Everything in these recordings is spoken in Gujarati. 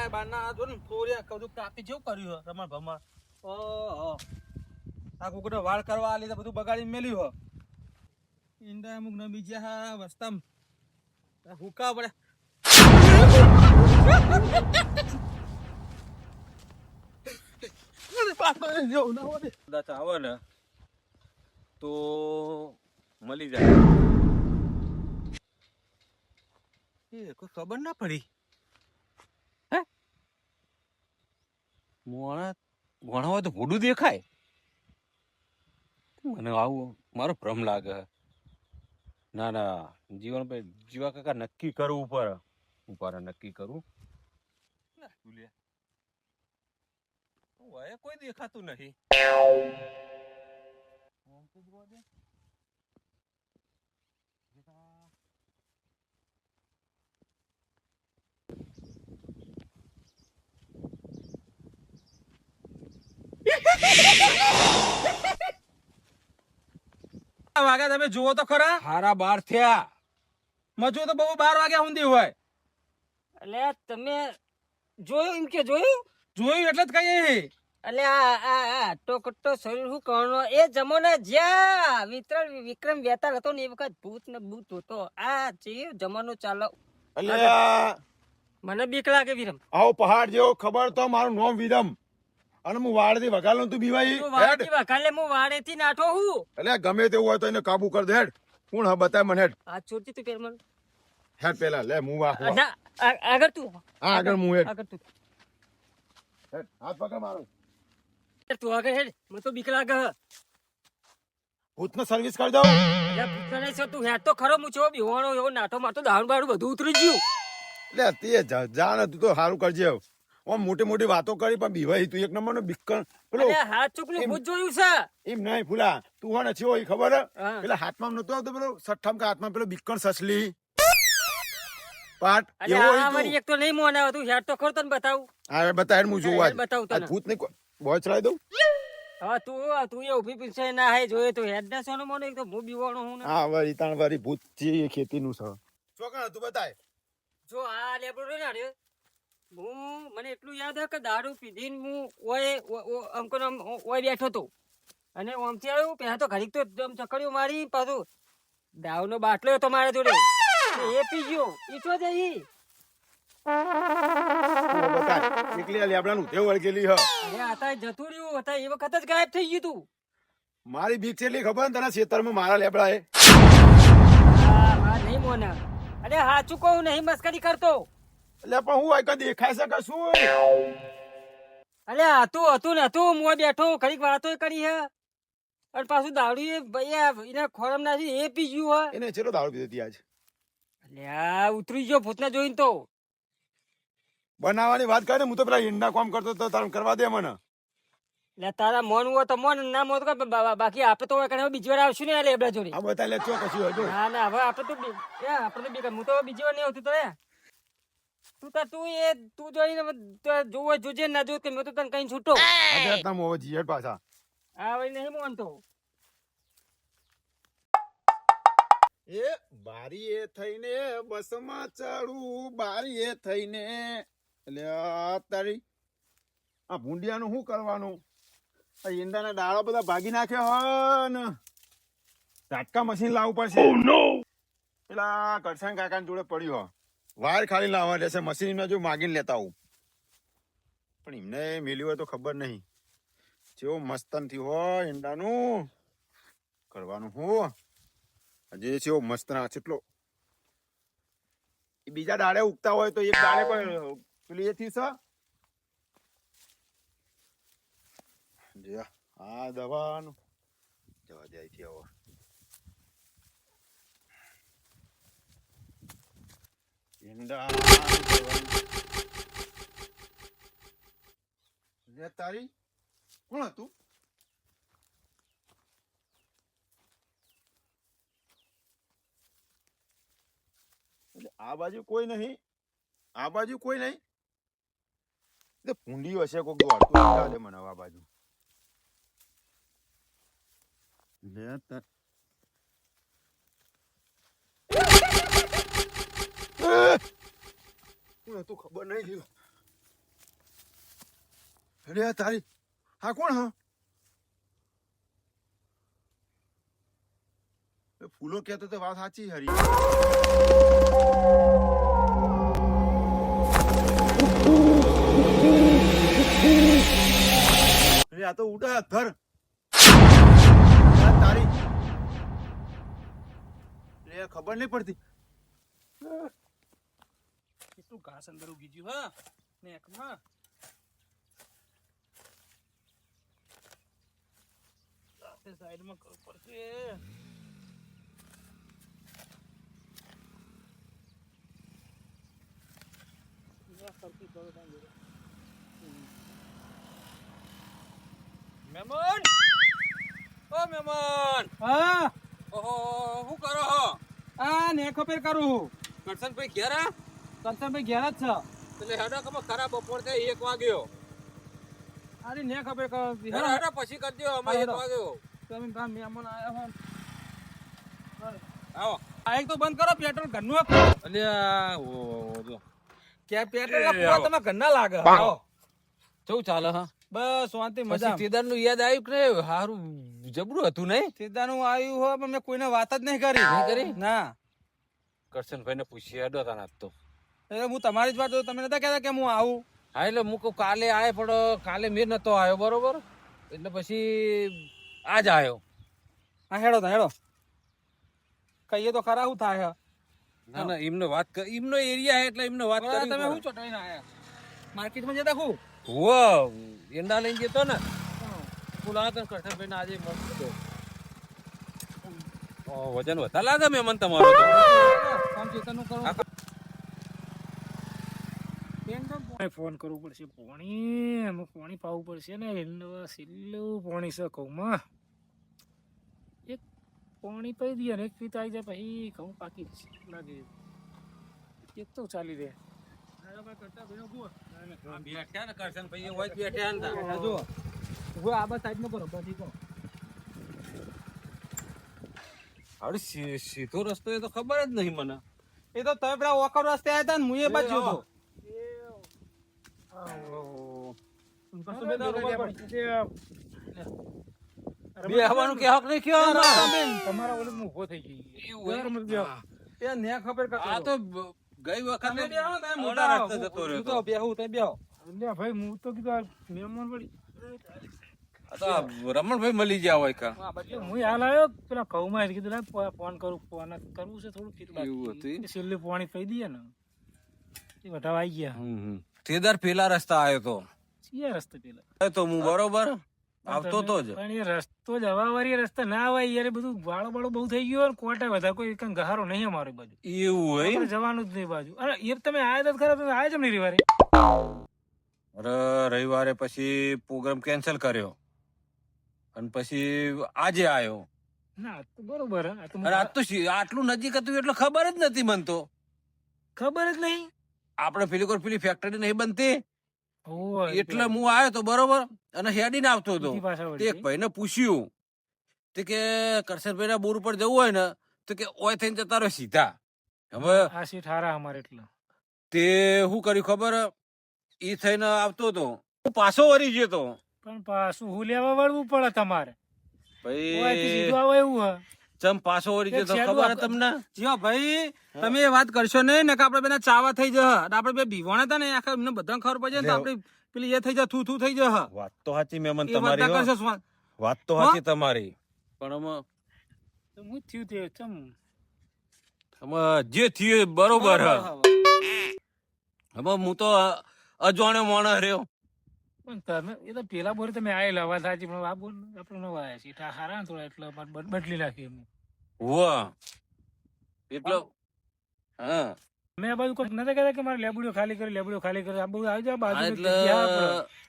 આયા બારના જો ને થોડી કદું કાપી જેવું કર્યું હે રમણ ભમણ. ઓહો આ કુકડો વાળ કરવા આ લીધે બધું બગાડી મેલ્યું હો. ઈંડા અમુક નમી ગયા વસ્તામ હુકા પડે. કદાચ આવે ને તો મળી જાય. એ કોઈ ખબર ના પડી. હે ભણા હોય તો ભૂડું દેખાય. મને આવું મારો ભ્રમ લાગે. ના ના જીવન પર જીવા કાકા નક્કી કરવું પડે. નક્કી કરવું કોઈ દેખાતું નથી. વાગ્યા તમે જુઓ તો ખરા. હારા 12 થયા. મજુ તો બહુ 12 વાગ્યા સુધી હોય. એટલે તમે જોયું એમ કે જોયું એટલે જ કહીએ. એટલે આ કટ્ટો શરીર શું કરવાનો એ જમાનો જ્યાં વિક્રમ વેતાળ હતો ને એ વખત ભૂત ને ભૂત હતો. આ જે જમાનો ચાલો અલ્યા મને બીક લાગે વિરમ. આવો પહાડ જેવો ખબર તો મારું નામ વિરમ અને હું વાડથી વગાડલો તું બીવાઈ વાડેથી વગાડલે હું વાડેથી નાઠો હું. એટલે ગમે તેવું હોય તો એને કાબુ કર દે. હેડ કોણ હા બતાય મને. હેડ આ છોડતી તું પેર મને. હેડ પેલા લે હું ના આગળ તું. હા આગળ હું હેડ. આગળ તું. હેડ હાથ પકડ મારો. તું આગળ હેડ. મને તો બીક લાગે. ભૂતને સર્વિસ કરી દઉં. એટલે ભૂત નહીં છો તું હેડ તો ખરો. હું છો બીવાણો એવો નાઠો મારતો દારૂ બારૂ બધું ઉતરી ગયું. એટલે તે જાણ તું તો સારું કરજે. ઓમ મોટી મોટી વાતો કરી પણ બીવાઈ તું એક નંબર નો બિક્કણ પેલો હાથ ચૂકલું ભૂત જોયું છે એમ નહીં ફૂલા તું હોય છે એ ખબર પેલા હાથમાં નતો આવતો પેલો સઠ્ઠામ કે હાથમાં પેલો બિક્કણ સસલી પાટ એવો એક તો નહીં મોને તું હેડ તો ખરો તને બતાવું. હા બતાય હું જોવા બતાવું તને. ભૂત ને બોય ચડાવી દઉં. હા તું એ ઉભી પીછે ના હે જોયે તો હેડ ના સોનો મોનો એક તો હું બીવાણો હું ને. હા વરી તાણ વરી ભૂત છે ખેતી નું છે. ચોકણ તું બતાય. જો આ લેબડો રે નાડ્યો હું મને એટલું યાદ હે કે દારૂ પીધીને હું ઓય અંકલ ઓય બેઠો તો અને ઓમથી આવ્યું પહેલા તો ઘડીક તો ચકડીઓ મારી પાછું દારૂનો બાટલો હતો મારા જોડે એ પી ગયો. ઈ તો જઈ એકલી લેબડાનું ઉધે વળગેલી હ. અરે આતા જતું રહ્યું હતા એ વખત જ ગાયબ થઈ ગયું તું. મારી બીક છે એટલી ખબર ને તને ખેતરમાં મારા લેબડા હે. હા નહીં મોના. અરે હાચું કહું નહીં મસ્કરી કરતો. એટલે પણ હું કઈ દેખાય છે કશું. અરે હતું ને હતું હું બેઠો ઘડીક વાતો કરી હે અને પાછું દારૂ એ ભાઈ એના ખોરામ નાખી એ પી ગયું હે. એને ચેલો દારૂ પીધો હતી આજ. અલ્યા ઉતરી ગયો ભૂતને જોઈને તો. બનાવવાની વાત કરે હું તો પેલા ઈંડા કામ કરતો તો તારે કરવા દે મને. એટલે તારા મોન હોય તો મોન ના મોન તો બાકી આપડે તો બીજી વાર આવશું ને લેબડા જોડે. આ બતા લે ચો કશું હજુ. ના ના હવે આપડે તો હું તો બીજી વાર નહીં આવતું તો તું જોઈને જોવો જોજે ના જો કે મેં તો તને કઈ છૂટો. આજે તમ હવે જીએટ પાછા. હા ભાઈ નહીં મોનતો. એ બારી એ થઈને બસમાં ચડું બારી એ થઈને. એટલે તારી આ ભૂંડિયાનું શું કરવાનું. આ ઈંડાના ડાળા બધા ભાગી નાખ્યા ને ઝાટકા મશીન લાવવું પડશે. પેલા કરશન કાકા જોડે પડ્યું વાર ખાલી લાવવા રહેશે મશીનમાં જો માગીને લેતા આવું. પણ એમને મેલ્યું હોય તો ખબર નહીં જેવો મસ્તનથી હોય ઈંડાનું કરવાનું હું હજી છે મસ્ત ના કેટલો બીજા ડાળે ઉગતા હોય તો એક ડાળે પણ પેલી એથી છે. આ દવાનું જવા જાય છે હવે. તારી કોણ હતું. આ બાજુ કોઈ નહીં. આ બાજુ કોઈ નહીં. ભૂંડી હશે કોઈક દોડતું મને આ બાજુ. તું ખબર નહીં. અરે આ તારી હા કોણ હા એ ફૂલો કહેતો તો વાત સાચી હરી અરે આ તો ઉડા ધર તારી લે ખબર નહીં પડતી કેટલું ઘાસ અંદર ઉગી ગયું હા નેકમાં સાઈડમાં કરવું પડશે મહેમાન ઓ મહેમાન હા ઓહો શું કરો હો આ ને ખબર કરું કરશનભાઈ ઘેરા કંચનભાઈ ઘેર જ છે એટલે હેડો કમો ખરા બપોર થાય 1 વાગ્યો અરે ને ખબર કર હેડો હેડો પછી કરજો અમારે 1 વાગ્યો તમે ગામ મહેમાન આયા હો આવો આ એક તો બંધ કરો પેટ્રોલ ઘરનું અલ્યા ઓ જો કે પેટ્રોલ ના પૂરા તમે ઘરના લાગે આવો કેવું ચાલે હા બસ શાંતિ પછી મજા કેદારનું યાદ આવ્યું કે નહીં? હારું જબરું હતું નહીં સીધાનું આવ્યું હોય પણ મેં કોઈને વાત જ નહીં કરી નહીં કરી? ના કરશનભાઈને પૂછી હેડો તા નાખ તો એટલે હું તમારી જ વાત જોઉં. તમે નતા કહેતા કે હું આવું હા એટલે હું કહું કાલે આય પણ કાલે મેં નતો આવ્યો બરોબર એટલે પછી આજ આવ્યો હા હેડો તા હેડો કહીએ તો ખરા શું થાય ના ના એમને વાત કર એમનો એરિયા એટલે એમને વાત બરાબર, કરી તમે શું ચોટાઈને આયા માર્કેટમાં જતા હું હુઓ એંડા લઈને જતો ને પુલા તો કરશનભાઈ ને આજે મસ્ત હતો વજન વધારે લાગે મહેમાન તમારો તો કામ ચેતનનું કરું ફોન કરવું પડશે પાણી એમાં પાણી પાવું પડશે ને સિલ્લું પાણી છે ઘઉંમાં એક પાણી પી દઈએ ને એક પીતા આવી જાય પછી ઘઉં પાકી જશે લાગે એક તો ચાલી રહે બેઠ્યા ને કરશનભાઈ હોય બેઠ્યા ને તા. જો હું આ બસ સાઈડમાં કરો પછી કહો હવે સીધો રસ્તો એ તો ખબર જ નહીં મને એ તો તમે પેલા ઓકર રસ્તે આવ્યા હતા ને હું એ બાજુ હતો બે હવાનું કે હક નહીં કયો તમારા ઓલે ઊભો થઈ ગઈ એ ને ખબર આ તો ગઈ વખત તમે બેહો ને તમે મોટા મોટા રસ્તે જતો રહ્યો હું તો. તો બેહું તમે બેહો ભાઈ હું તો કીધું આ મહેમાન વળી આ તો આ રમણભાઈ મળી ગયા હોય કા હું હાલ આવ્યો પેલા ઘઉંમાં કીધું લે ફોન કરું ફોન કરવું છે થોડું એવું હતું? છેલ્લે પાણી પી દઈએ ને એ વધારે આવી ગયા તેદાર પેલા રસ્તા આવ્યો તો છીએ રસ્તે પેલા આવ્યો તો હું બરોબર આવતો તો જ પણ એ રસ્તો જ હવાવાળી રસ્તા ના આવે યાર એ બધું વાળો બાળો બહુ થઈ ગયો ને કોટા વધારે કોઈ કંઈ ગહારો નહીં અમારી બાજુ એવું હોય આપણે જવાનું જ નહીં બાજુ અરે એ તમે આયા તો ખરા તમે આયા જ નહીં રવિવારે અરે રવિવારે પછી પ્રોગ્રામ કેન્સલ કર્યો અને પછી આજે આવ્યો ના તો બરોબર હે. આ તો અને આજ તો આટલું નજીક હતું એટલે ખબર જ નથી મને તો ખબર જ નહીં આપણે પેલી ફેક્ટરી નહીં બનતી ઓય, એટલે હું આવ્યો તો બરોબર અને હેડીને આવતો હતો બીજી પાછા તે વળી એક ભાઈને પૂછ્યું તે કે કરશનભાઈ ના બોર ઉપર જવું હોય ને તો કે ઓય થઈને જતા રહ્યો સીધા હવે આ સીટ હારા અમારે એટલે તે શું કર્યું ખબર ઈ થઈને આવતો હતો હું પાછો વળી ગયો તો પણ પાછું હું લેવા વળવું પડે તમારે ઓયથી ભાઈ સીધું આવે એવું હે ચમ પાછો વળી ગયો તો એક ખબર હે શેડું તમને જીઓ ભાઈ તમે એ વાત કરશો નહીં ને કે આપણે બેના ચાવા થઈ જશે આપણે બે ભીવાણા હતા ને આખા એમને બધાને ખબર પડે ને તો આપણે પેલી એ થઈ જાય થૂ થઈ જશે વાત તો સાચી મહેમાન એ વાત ના કરશો સ્વાન. વાત તો સાચી તમારી પણ આમાં તો હું થયું તે ચમ જે થયું એ બરોબર હે હવે હું તો અજાણ્યો માણસ રહ્યો પણ તમે એ તો પેલા બોર તમે આયેલા વાત સાચી પણ આ બોર આપણે નવા આયા છીએ એટલે આ હારા ને થોડા એટલે અમારે બદલી નાખી એમને વાહ એટલે હા મેં આ બાજુ કોઈ નતા કહેતા કે મારે લેબડીઓ ખાલી કરી આ બધું આવી જાય બાજુ એટલે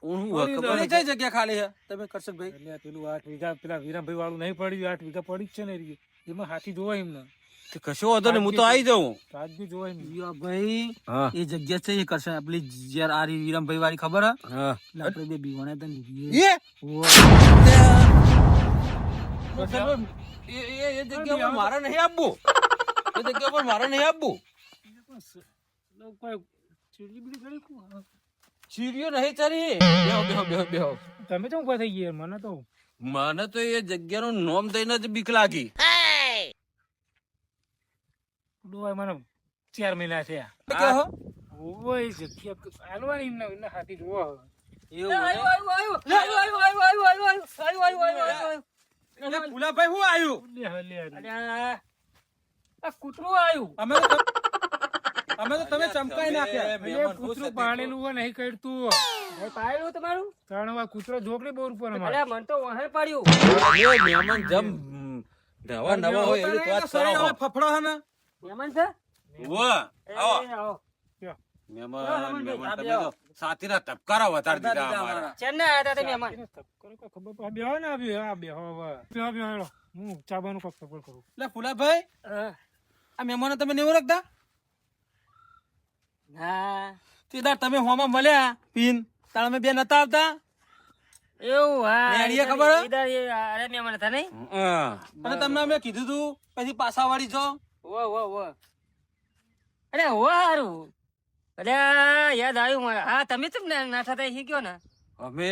હું શું પડી ખબર પેલી કઈ જગ્યા ખાલી છે તમે કરશનભાઈ એટલે પેલું 8 વીઘા પેલા વિરામભાઈ વાળું નહીં પડ્યું 8 વીઘા પડી જ છે ને એ રીતે. એમાં હાથી જોવાય એમને કે કશો વાંધો નહીં હું તો આવી જાઉં રાજબી જોવાય એમને. જીઓ ભાઈ હા એ જગ્યા છે એ કરશે આપણી જ્યારે આ વિરમભાઈ વાળી ખબર હે હા એટલે આપણે બે ભીવાણા હતા ને એ ઓય. એ જગ્યા પર મારે નહીં આપવું એ જગ્યા પર મારે નહીં આપવું લોકો કોઈ ચીડી બીડી કરી કોણ? ચીડિયો નહીં ચરી બેહો બેહો બેહો બેહો તમે તો ઉભા થઈ ગયા મને તો મને તો એ જગ્યાનું નામ દઈને જ બીક લાગી. ડોય મને 4 મહિના થયા કે હો ઓય જગ્યા હાલવાની એમના હાથી જોવો એવું આયુ, આયુ, આયુ, આયુ, આયુ, આયુ, આયુ, આયુ, આયુ, આયુ, આયુ, આયુ, આયુ. એટલે ફુલાભાઈ હું આવ્યું અલ્યા, આ કૂતરું આયુ. અમે તો તમે ચમકાઈ નાખ્યા. કૂતરું પાડેલું હોય નહીં કરતું ભાઈ પાડેલું તમારું? કારણ આ કૂતરો જોકડી બોર ઉપર અમારે અલ્યા, મને તો વહાણ પાડ્યું. એ મહેમાન જમ નવા નવા હોય એવી તો વાત કરો હો. ફફડો હે ને મહેમાન છે? વાહ, આવો. એ, આવો. મહેમાન તમે તો સાથીના તબકારા વધારી દીધા અમારા. ચેન્નાઈ આયા તા તે મહેમાન. ખબર પડે બેહો ને બેહો હેડો હું ચાબાનું કોક ખબર કરું એટલે ફુલાભાઈ હા. આ મહેમાનો તમે નહીં ઓળખતા? હા. તે દાડ તમે હોમાં મળ્યા પીન તાણ અમે બે નતા આવતા એવું, હા. નેણીએ ખબર હે? ઈધર એ અરે મહેમાન હતા નહીં? હા. અને તમને અમે કીધું તું પછી પાછા વાળી છો. વો. અરે હો હારું. અલ્યા, યાદ આવ્યું મને. હા, તમે ચમ નાઠા હતા એ કયો ને? અમે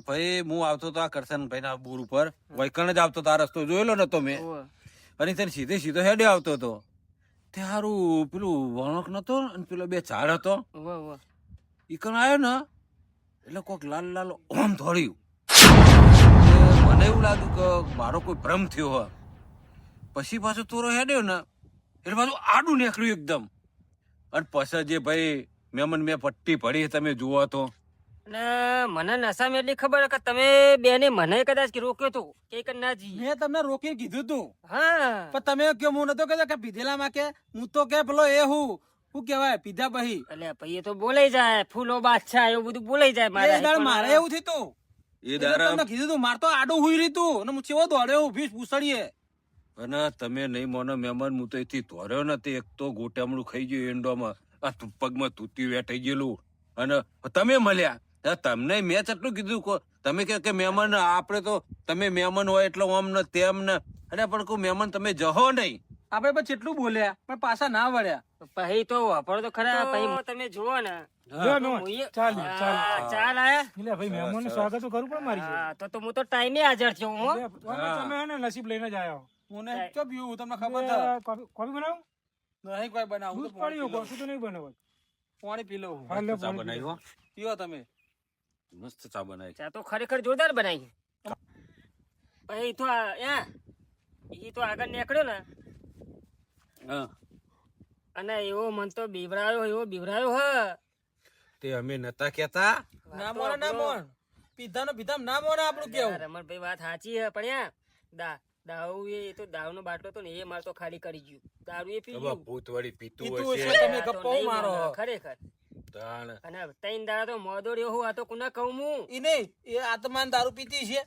ભાઈ હું આવતો તો આ કરશનભાઈ ના બોર ઉપર વૈકણ જ આવતો તો આ રસ્તો જોયેલો નતો મેં હોવે. અને તેને સીધો હેડે આવતો હતો તે હારું પેલું વણક નતો અને પેલો બે ઝાડ હતો હોવે. ઈકણ આવ્યો ને એટલે કોક લાલ ઓમ ધોળ્યું એટલે મને એવું લાગ્યું કે મારો કોઈ ભ્રમ થયો હોય પછી પાછો તોરો હેડ્યો ને એટલે પાછું આડું નીકળ્યું એકદમ અને પછી જે ભાઈ મેં પટ્ટી પડી તમે જુઓ તો અને મને નશામાં એટલી ખબર કે તમે બેને મને કદાચ રોક્યો તો કે ના જી. મેં તમને રોકી કીધું તું હા. પણ તમે કયો હું નતો કહેતો કે પીધેલા માં કે હું તો કે પેલો એ હું કેવાય પીધા પછી અલ્યા ભાઈ એ તો બોલાઈ જાય ફૂલો બાદશાહ એવું બધું બોલાઈ જાય એ દાડ મારે એવું થયું એ તું તમને કીધું તું માર તો આડું હુઈ રહ્યું તું અને હું ચેવો દોડ્યો ઊભી પૂછડીએ અને તમે નહીં મોનો મહેમાન હું તો એથી ધોર્યો નથી એક તો ગોટામણું ખાઈ ગયું એંડોમાં આ પગમાં તૂતી વેઠાઈ ગયેલું અને તમે મળ્યા તમને મેં એટલું કીધું તમે કે મહેમાન આપણે તો તમે મહેમાન હોય એટલે આમ ને તેમ ને અરે પણ કોઈ મહેમાન તમે જહો નહીં આપડે પણ કેટલું બોલ્યા પણ પાછા ના વળ્યા પછી તો વાપરો તો ખરા પછી તમે જુઓ ને ચાલ ચાલ આયા એટલે ભાઈ મહેમાનનું સ્વાગત તો કરવું પડે મારી હા, તો હું તો ટાઈમે હાજર છું હો. તમે હે ને નસીબ લઈને જ આવ્યા મને ચો પીવું તમને ખબર છે કોફી બનાવું નહીં કોઈ બનાવું દૂધ પડ્યું કોફી તો નહીં બનાવત પાણી પી લઉં હા, લે, ચા પાણી બનાવી હો પીવો તમે મસ્ત ચા બનાવી ચા તો ખરેખર જોરદાર બનાવી. પછી તો ઈ તો આગળ નીકળ્યો ને હા અને એવો મન તો બીવરાયો હ. તે અમે નતા કેતા ના મોને ના મોન પીધા નો પીધા ના મોને આપણું કેવું રમણભાઈ વાત સાચી હે પણ દારૂ એ તો દારૂ નો બાટલો તો ને એ માર તો ખાલી કરી ગયું. દારૂ એ પી ગયું. ભૂત વળી પીતું પીતું હશે હશે. તમે આ તો ગપ્પો નહીં મારો. મને ખરેખર. તાણ. અને તૈન દાડા તો મોદો રહ્યો હું આ તો કુના કહું હું. ઈ નહીં એ આત્માન દારૂ પીતી છે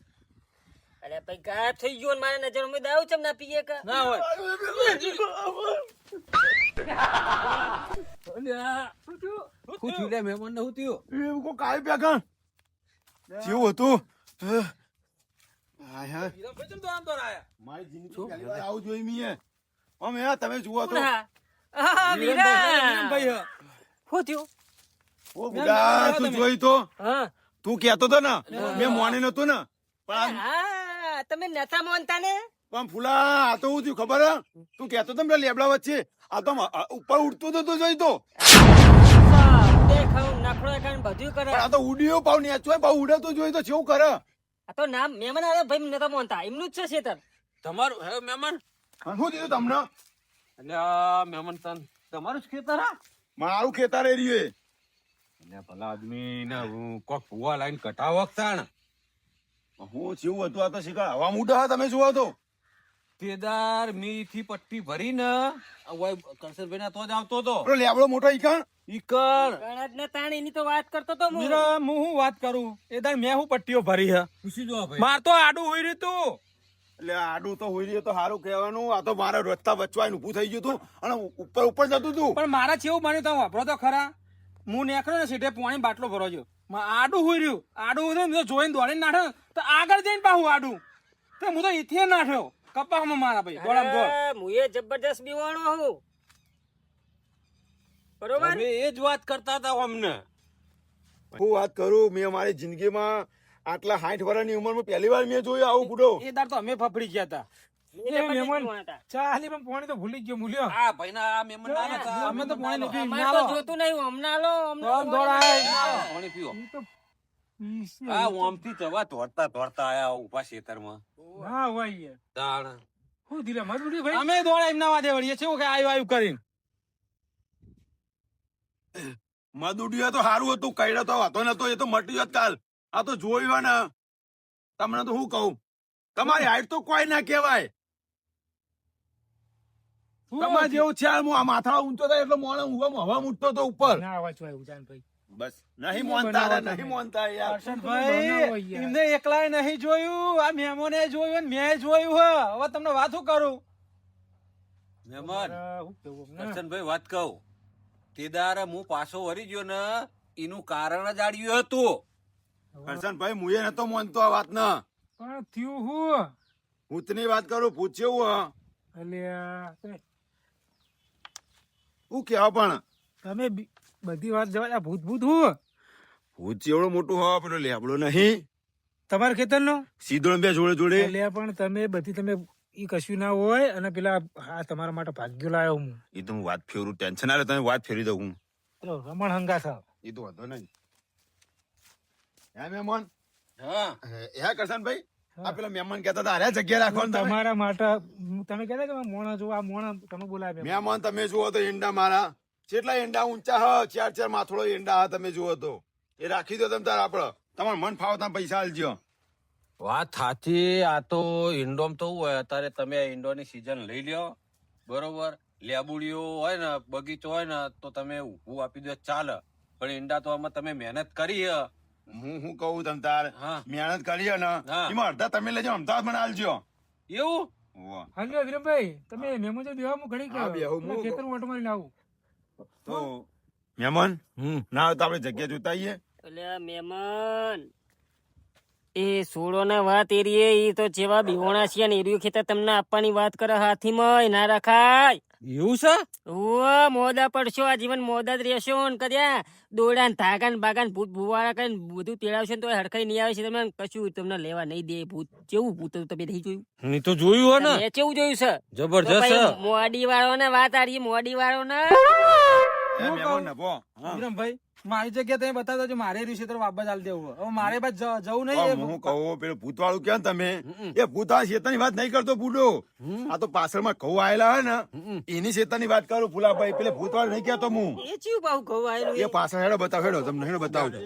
અરે ભાઈ ગાયબ થઈ ગયો ને મારા નજરમાં દારૂ ચમ ના પીએ કે ના હોય શું થયું લે મહેમાન ને શું થયું એવું કોઈ કાઈ પ્યા કેવું હતું હાય હાય હીરાભાઈ ચમ તો આમ તો આયા મારી જિંદગી પહેલી વાર આવું જોઈ મીએ અમે તમે જુઓ તો કોણ હા? હા, વીરા. ભાઈ શું થયું? ઓ બુડા તું જોઈ તો હા. તું કહેતો તો ને મેં મોને નતું ને પણ હા, તમે નતા માનતા ને પણ ફૂલા આ તો હું થયું ખબર હે તું કહેતો તો ને લેબડા વચ્ચે આ તો ઉપર ઉડતો તો જોઈ તો દેખાવ નખરો કાન બધું કરે. પણ આ તો ઉડ્યો પાવ નેચો પાવ ઉડે તો જોઈ તો કેવું કરે આ તો નામ મહેમાન આવે ભાઈ નતા માનતા એમનું જ છે શેતર. તમારું હે મહેમાન શું થયું તમને એટલે આ મહેમાન તમારું જ ખેતર હા મારું ખેતર એ રહ્યું એટલે ભલા આદમી ને હું કોક ભૂવા લાઈન કટાવક તાણ હું જેવું હતું આ તો શીખા હવા મૂડા હા તમે જુઓ તો તેદાર મી થી પટ્ટી ભરીને કરશનભાઈ ના તો જ આવતો હતો પેલો લેબડો મોટો ઈકણ ઈકણ ગણત ને તાણ એની તો વાત કરતો તો હું. મીરા હું શું વાત કરું એ દાડ મેં હું પટ્ટીઓ ભરી હે પૂછી જો ભાઈ માર તો આડું હોઈ રહ્યું તું એટલે આડું તો હોઈ રહ્યું તો સારું કહેવાનું આ તો મારા રસ્તા વચવા ઊભું થઈ ગયું હતું અને ઉપર જતું હતું પણ મારા જેવું બન્યું તમે વાપરો તો ખરા હું નીકળ્યો ને સીધે પાણી બાટલો ભરો છો આડું હોઈ રહ્યું આડું હોય તો જોઈને દોડીને નાખ્યો તો આગળ જઈને પાછું આડું તો હું તો એથી નાખ્યો કપામાં મારા ભાઈ દોડામ દોડ અરે, હું એ જબરદસ્ત બીવાણો હું બરોબર. અમે એ જ વાત કરતા હતા અમને હું વાત કરું, મેં મારી જિંદગીમાં આટલા 60 વર્ષની ઉંમરમાં પહેલી વાર મેં જોયું આવું બુડો. એ દાડ તો અમે ફફડી ગયા હતા. એટલે એ પછી મહેમાન. જોવા હતા. ચાલી પણ પોણી તો ભૂલી જ ગયો મૂલ્યો. આ ભાઈના આ મહેમાન ના નતા. અમે તો પાણી નથી અમારે તો જોતું નહીં હમણાં લો દોડ દોડાય. પાણી પીવો. ઈ તો ઈ આ ઓમથી જવા દોડતા દોડતા આયા ઉભા ખેતરમાં. ના હોય યાર. તાણ. હું ધીરે મત મૂલ્યો ભાઈ. અમે દોડા એમના વાદે વળીએ છીએ કે આયુ કરીને. મદુડિયો તો સારું હતું, કઈડો તો હતો નતો, એ તો મટી જત કાલ. આ તો જોયું ને, તમને તો શું કહું, તમારી હાઈટ તો કોઈ ના કહેવાય. તમારે જેવું છે, હું આ માથા ઊંચો થાય એટલે મોણે હવા મૂકતો તો ઉપર. ના અવાજ હોય ઉજાન ભાઈ. બસ નહીં મોનતા રે, નહીં મોનતા યાર. ભાઈ એમને એકલાય નહીં જોયું, આ મહેમાને જોયું ને મેં જોયું હ. હવે તમને વાત શું કરું? મહેમાન હું કેવું ને? કરશનભાઈ વાત કહું, તે દાડે હું પાછો વળી ગયો ને એનું કારણ જ આડ્યું હતું. કરશનભાઈ, મુએ નતો મોનતો આ વાત ના. પણ થયું હું ભૂતની વાત કરું, ભૂત જેવું હ. અલ્યા હું કેવા પણ તમે બધી વાત જવા દે, આ ભૂત ભૂત હું ભૂત જેવડો મોટું હવા પેલો લેબડો નહીં, તમારા ખેતરનો સીધો બે જોડે જોડે. અલ્યા પણ તમે બધી તમે ઈ કશું ના હોય અને પેલા હા તમારા માટે ભાગ્યો લાવ્યો હું એ તો હું વાત ફેરું, ટેન્શન આવે તમે વાત ફેરી દઉં હું. પેલો રમણ હંગા થાવ એ તો હતો નહીં. હે મહેમાન, હા હે કરશનભાઈ, આ પેલા મહેમાન કહેતા હતા અરે જગ્યા રાખો ને તમે. તમારા માટે તમે કહેતા કે મોણા જો આ મોણા તમે બોલાવ્યા મહેમાન તમે જુઓ તો ઈંડા મારા કેટલા ઈંડા ઊંચા હ, 4 માથોડો ઈંડા હ, તમે જુઓ તો. એ રાખી દો તમે તાર આપડે, તમારે મન ફાવો તમે પૈસા આલજો. વાત સાચી. આ તો ઈંડોમ તો શું હોય, અત્યારે તમે આ ઈંડોની સિઝન લઈ લ્યો બરોબર. લેબુડીઓ હોય ને, બગીચો હોય ને, તો તમે ઊભું આપી દો ચાલે. પણ ઈંડા તો આમાં તમે મહેનત કરી હે. હું કહું તમે તાર હા. મહેનત કરી ને હા. એમાં અડધા તમે લેજો, અમદાવાદ મને આલજો. એવું વાહ. હાલો વિરમભાઈ તમે મહેમાન જો બેહવા હું ઘણી હા, બેહું. પેલા ખેતરમાં ઓટો મારીને આવું તો મહેમાન ના હોય તો આપણે જગ્યા જોતા આવીએ. એટલે મહેમાન એ સોળો ના વાત એરીએ ઈ તો જેવા બિહોણા છે ને એરિયું ખેતર તમને આપવાની વાત કરે હાથીમાં ના રખાય. એવું છે. ઓવા મોદા પડશો, આ જીવન મોદા જ રહેશો ને કર્યા દોડા ને ધાગા ને બાગા ને ભૂત ભૂવાળા કરીને બધું તેડાવશે ને તો હરખાઈ નહીં આવે છે. તમને કશું તમને લેવા નહીં દે. ભૂત કેવું ભૂત તમે નહીં જોયું? નહીં તો જોયું હોય ને, મેં કેવું જોયું છે? તો જબરજસ્ત ભાઈ છે. મોડી વાળો ને વાત આડી, મોડી વાળો ને હે મહેમાન નભો. હા. વિરમભાઈ મારી જગ્યા તમે બતાવી દો, મારે રહ્યું છે તો વાપસ આલી દેવું. હવે મારે બસ જવું હા, નહીં. હું કહું પેલું ભૂત વાળું ક્યાં તમે, એ ભૂત આ શેતાની વાત નહીં કરતો બુડો. આ તો પાછળમાં ઘઉં આયેલા હે ને એની શેતાની વાત કરું ફુલાભાઈ. પેલે ભૂત વાળું નહીં કહેતો હું. એ ચીવ ભાવ ઘઉં આયેલું એ પાછળ હેડો બતાવ, હેડો તમને હેડો બતાવજો.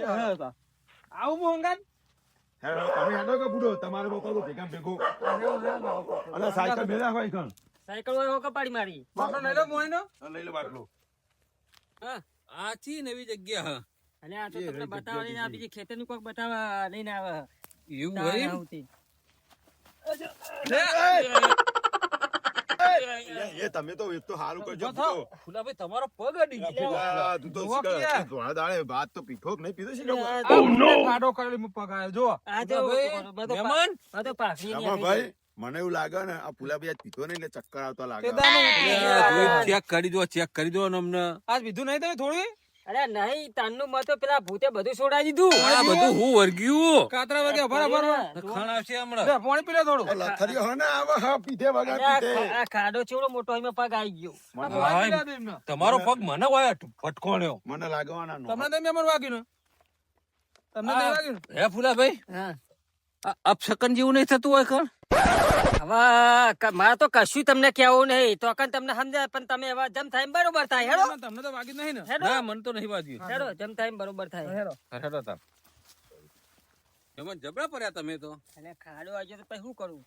આવું મોંઘાન હેડો તમે હેડો કે બુડો, તમારે બતાવો ભેગા ભેગું. અને સાયકલ ભેગા હોય કણ. સાયકલ વાળો કપાડી મારી. બાપડો નહીં લો મોઈનો. લઈ લો બાટલો. આ ચી નવી જગ્યા હે. અને આ તો તમને બતાવવા લઈને આ બીજી ખેતરનું કોક બતાવવા લઈને આવે. એવું તારા હોય. નાવથી. એ તમે તો એક તો સારું કરજો ઉભો થાવ. બુડો. ફુલાભાઈ તમારો પગ અડી ગયો. આ તું તો જોવા ક્યાં? ધોળા દાડે ભાત તો પીઠો કે નહીં પીધો છે ને? ખાડો કરેલી પગાયો જો. આ તો ભાઈ, બધો મહેમાન. આ તો પાઘડી ની આમાં ભાઈ મને એવું લાગે ને આ પુલાભાઈ આજ પીધો નહીં એટલે ચક્કર આવતા લાગે. ચેક કરી દો, ચેક કરી દો ને અમને. આજ બીજું નહીં તમે થોડી અરે નહીં તાનનું મત તો પેલા ભૂતે બધું છોડાવી દીધું. આ બધું હું વર્ગ્યું. કાતરા વાગે બરાબર ખાણ આવશે હમણાં. લે, પાણી પી લે થોડું. લથડીઓ હે ને આવા હા પીધે વગર અરે આ પીધે. આ ખાડો ચેવડો મોટો એમાં પગ આવી ગયો. પાણી પી લે દે એમને. તમારો પગ મને વાય ફટકોણ્યો. મને લાગવાના નો. તમને તો મહેમાન વાગ્યું ને તમને નહીં વાગ્યું ને? હે ફુલાભાઈ, હા. આ અપશકન જેવું નહીં થતું હોય કણ? હવે મારે તો કશું તમને કેવું નહીં તો કન તમને સમજાય પણ તમે હવે જમ થાય એમ બરોબર થાય. હેડો તમને તો વાગ્યું નહીં ને? હેડો ના મને તો નહીં વાગ્યું. હેડો જમ થાય એમ બરોબર થાય. હેડો. હેડો તાર. એમાં જબરા પડ્યા તમે તો. અને ખાડો આવી ગયો તો પછી શું કરું?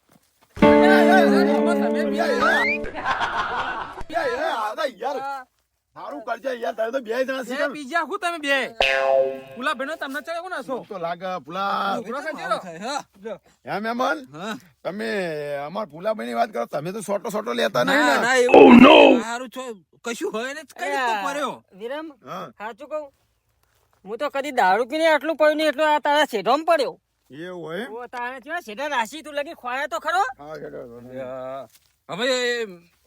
યાર સારું કરજે યાર, તારે તો બે જણા છે બે બીજા હું તમે બે પુલા બેનો તમને ચાલે કોણ હશો? તો લાગે પુલા. ઉઘરો કરજે લો. જો. હે મહેમાન, હા. તમે અમાર પુલાભાઈ ની વાત કરો, તમે તો સોટો સોટો લેતા ના નહીં ને? ના એવું સારું છો કશું હોય ને કઈ રીતે પડ્યો. વિરમ હા સાચું કહું હું તો કદી દારૂ પીને આટલું પડ્યું નહીં એટલું આ તારા શેઢોમાં પડ્યો. એવું હોય. ઓ તારે કેવા શેઢા રાશી તું લગી ખોયા તો ખરો. હા હેડો, હેડો. હવે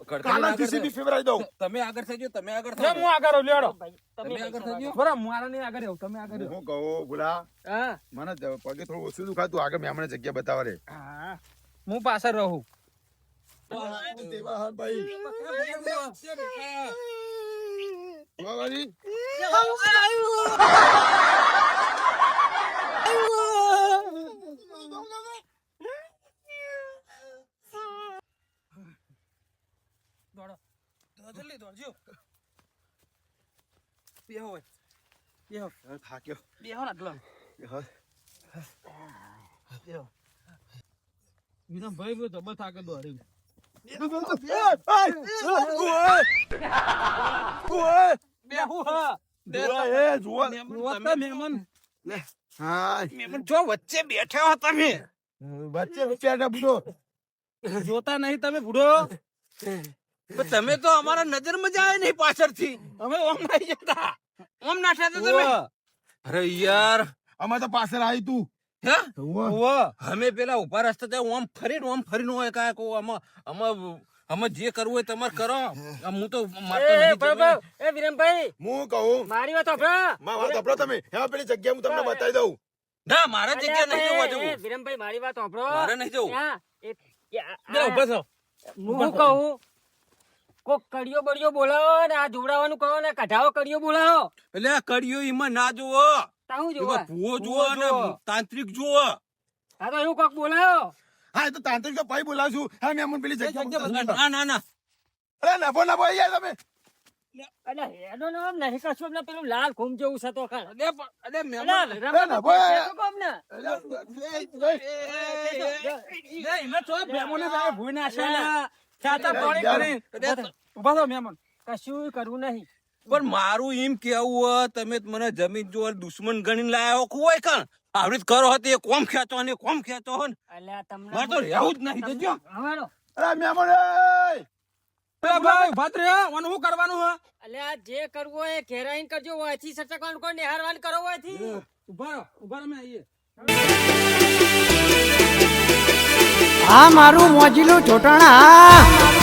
કાલે જીસીબી ફેવરાઈ દઉં. તમે આગળ થઈ જાઓ, તમે આગળ લે, થઈ હું આગળ આવું, લેડો. ભાઈ, તમે તમે આગળ પૈસા થઈ જાઓ. બરાબર, મારે નહીં આગળ આવું, તમે આગળ આવો. હું કહું ભૂલા હા મને પગે થોડું ઓછું દુખાતું આગળ મેમણે જગ્યા બતાવે રે. હા, હું પાછળ રહું. ભાઈ વાવાજી. દોડો જલ્દી દોડજો બેહો હોય બેહો થાક્યો. બેહો ને આટલા બેહો વિરમભાઈ જબર થાકે દોડી બેહું હા મહેમાન હા જો વચ્ચે બેઠા હો તમે વચ્ચે વિચાર બુડો જોતા નહીં તમે બુડો પણ તમે તો અમારા નજરમાં જ આવે નહીં પાછળથી. અમે ઓમ નહીં જતા ઓમ નાઠા તો તમે. અરે યાર, અમાર તો પાછળ આવી તું. હે? ઓવા અમે પેલા ઉભા રસ્તા ત્યાં ઓમ ફરીને હોય કાંઈક આમાં જે કરવું હોય તમારે કરો. હું તો મારતો એ નહીં બરાબર. એ વિરમભાઈ હું કહું મારી વાત સાંભળો. માં વાત સાંભળો તમે. હા પેલી જગ્યા હું તમને બતાવી દઉં. ના, મારા જગ્યા નહીં જોવા એ જવું. વિરમભાઈ મારી વાત સાંભળો. મારે નહીં જવું. ત્યાં બે ઉભા થો હું કહું કોક કડિયો બડિયો બોલાવો ને આ જોડાવાનું કહો ને કઢાવો કડિયો બોલાવો એટલે આ કડિયો એમાં ના જોવો. તાહું એમાં જોવા ભૂવો જોવો અને તાંત્રિક જોવો. હા તો એવું કોક બોલાવો હા એ તો તાંત્રિક તો ભાઈ બોલાવશું. હા મેમન પેલી જગ્યા ના ના ના, અરે નફો નફો યાર તમે. એટલે હેડો ને આમ નહીં કશું ને પેલું લાલ ઘૂમ જેવું છે તો ખાન અરે મહેમાન રમત બોલ. છે તો કોમ ને. એમાં તો બેમોને સાહેબ ભૂઈ નાખ્યા ચાતા પાણી કરી ઉભા થો મહેમાન કશું કરવું નહીં પણ મારું એમ કેવું હોય, તમે મને જમીન જો દુશ્મન ગણીને લાયા હોય કણ આવી રીત કરો હતી, કોમ ખેંચો ને કોમ ખેંચો હો ને. એટલે તમને મારે તો રહેવું જ નહીં. જજો. હવાડો અરે મેમન ભાઈ ઉભા જ રહ્યા મને શું કરવાનું હે એટલે આ જે કરવું હોય એ ઘેરાઈને કરજો હોયથી સટકવાનું કોઈ નિહારવાનું કરો હોયથી ઉભા રહો મેં આવીએ આ મારું મોજીલું ચોટણા